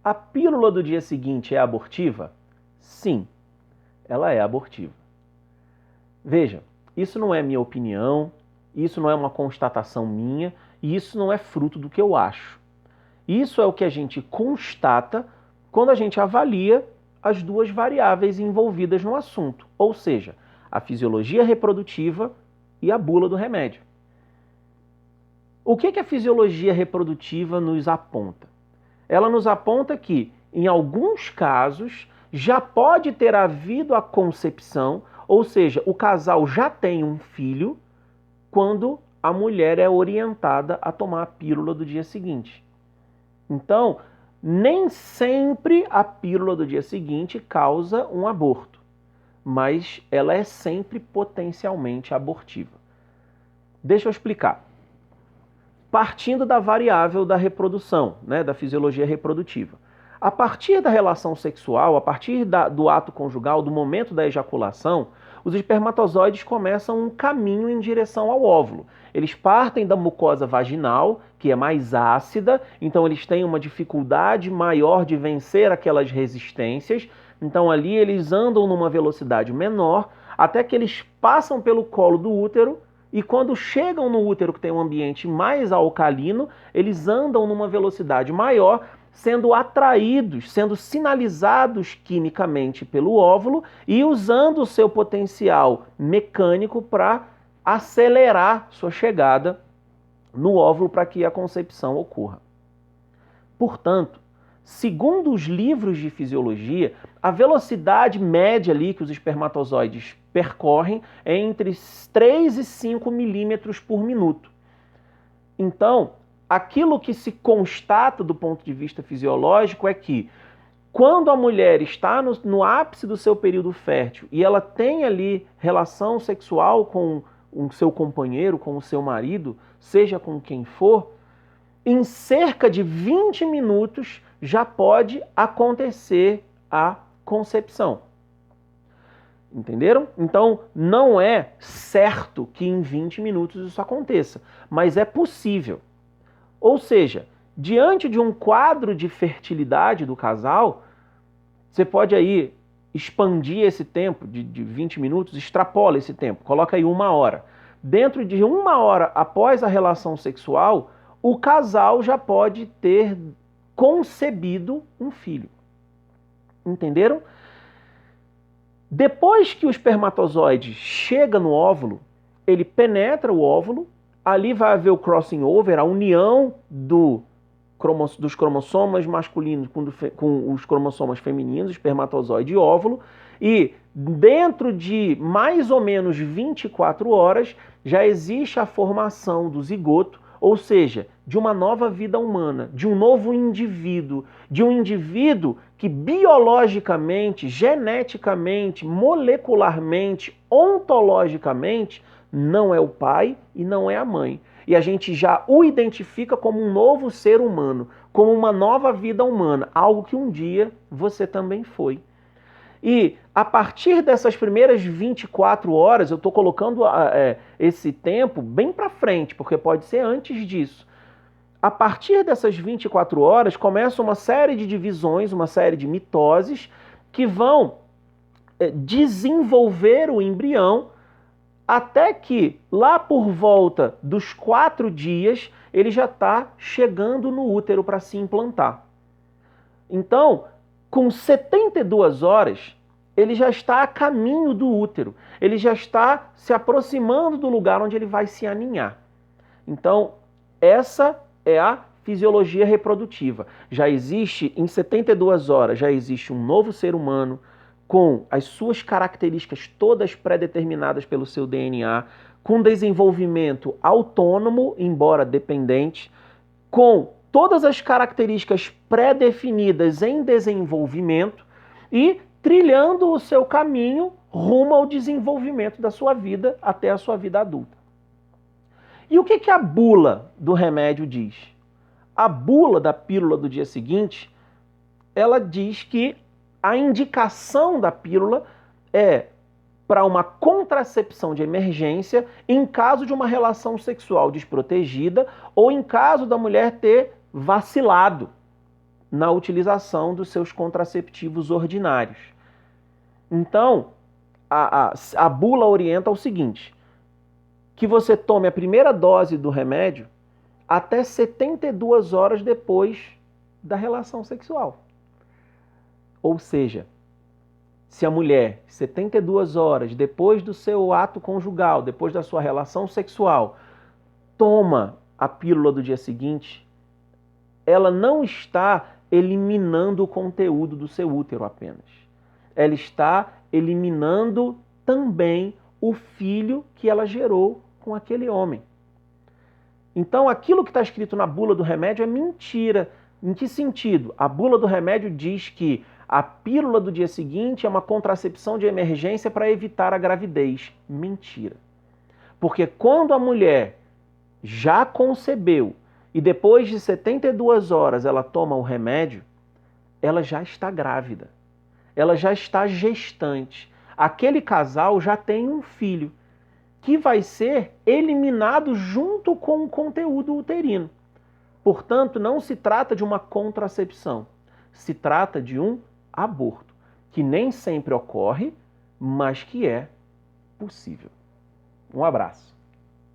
A pílula do dia seguinte é abortiva? Sim, ela é abortiva. Veja, isso não é minha opinião, isso não é uma constatação minha, e isso não é fruto do que eu acho. Isso é o que a gente constata quando a gente avalia as duas variáveis envolvidas no assunto, ou seja, a fisiologia reprodutiva e a bula do remédio. O que a fisiologia reprodutiva nos aponta? Ela nos aponta que, em alguns casos, já pode ter havido a concepção, ou seja, o casal já tem um filho quando a mulher é orientada a tomar a pílula do dia seguinte. Então, nem sempre a pílula do dia seguinte causa um aborto, mas ela é sempre potencialmente abortiva. Deixa eu explicar. Partindo da variável da reprodução, da fisiologia reprodutiva. A partir da relação sexual, a partir do ato conjugal, do momento da ejaculação, os espermatozoides começam um caminho em direção ao óvulo. Eles partem da mucosa vaginal, que é mais ácida, então eles têm uma dificuldade maior de vencer aquelas resistências. Então ali eles andam numa velocidade menor, até que eles passam pelo colo do útero, e quando chegam no útero, que tem um ambiente mais alcalino, eles andam numa velocidade maior, sendo atraídos, sendo sinalizados quimicamente pelo óvulo e usando o seu potencial mecânico para acelerar sua chegada no óvulo para que a concepção ocorra. Portanto, segundo os livros de fisiologia, a velocidade média ali que os espermatozoides percorrem é entre 3 e 5 milímetros por minuto. Então, aquilo que se constata do ponto de vista fisiológico é que quando a mulher está no ápice do seu período fértil e ela tem ali relação sexual com o seu companheiro, com o seu marido, seja com quem for, em cerca de 20 minutos já pode acontecer a concepção. Entenderam? Então, não é certo que em 20 minutos isso aconteça, mas é possível. Ou seja, diante de um quadro de fertilidade do casal, você pode aí expandir esse tempo de 20 minutos, extrapola esse tempo, coloca aí 1 hora. Dentro de 1 hora após a relação sexual, o casal já pode ter concebido um filho. Entenderam? Depois que o espermatozoide chega no óvulo, ele penetra o óvulo, ali vai haver o crossing over, a união dos cromossomas masculinos com os cromossomas femininos, espermatozoide e óvulo, e dentro de mais ou menos 24 horas já existe a formação do zigoto, ou seja, de uma nova vida humana, de um novo indivíduo, de um indivíduo que biologicamente, geneticamente, molecularmente, ontologicamente, não é o pai e não é a mãe. E a gente já o identifica como um novo ser humano, como uma nova vida humana, algo que um dia você também foi. E a partir dessas primeiras 24 horas, eu estou colocando esse tempo bem para frente, porque pode ser antes disso. A partir dessas 24 horas, começa uma série de divisões, uma série de mitoses, que vão desenvolver o embrião, até que lá por volta dos 4 dias, ele já está chegando no útero para se implantar. Então, com 72 horas, ele já está a caminho do útero. Ele já está se aproximando do lugar onde ele vai se aninhar. Então, essa é a fisiologia reprodutiva. Já existe, em 72 horas, já existe um novo ser humano com as suas características todas pré-determinadas pelo seu DNA, com desenvolvimento autônomo, embora dependente, com todas as características pré-definidas em desenvolvimento e trilhando o seu caminho rumo ao desenvolvimento da sua vida até a sua vida adulta. E o que a bula do remédio diz? A bula da pílula do dia seguinte, ela diz que a indicação da pílula é para uma contracepção de emergência em caso de uma relação sexual desprotegida ou em caso da mulher ter vacilado na utilização dos seus contraceptivos ordinários. Então, a bula orienta o seguinte, que você tome a primeira dose do remédio até 72 horas depois da relação sexual. Ou seja, se a mulher, 72 horas depois do seu ato conjugal, depois da sua relação sexual, toma a pílula do dia seguinte, ela não está eliminando o conteúdo do seu útero apenas. Ela está eliminando também o filho que ela gerou com aquele homem. Então, aquilo que está escrito na bula do remédio é mentira. Em que sentido? A bula do remédio diz que a pílula do dia seguinte é uma contracepção de emergência para evitar a gravidez. Mentira. Porque quando a mulher já concebeu e depois de 72 horas ela toma o remédio, ela já está grávida. Ela já está gestante. Aquele casal já tem um filho que vai ser eliminado junto com o conteúdo uterino. Portanto, não se trata de uma contracepção, se trata de um aborto, que nem sempre ocorre, mas que é possível. Um abraço.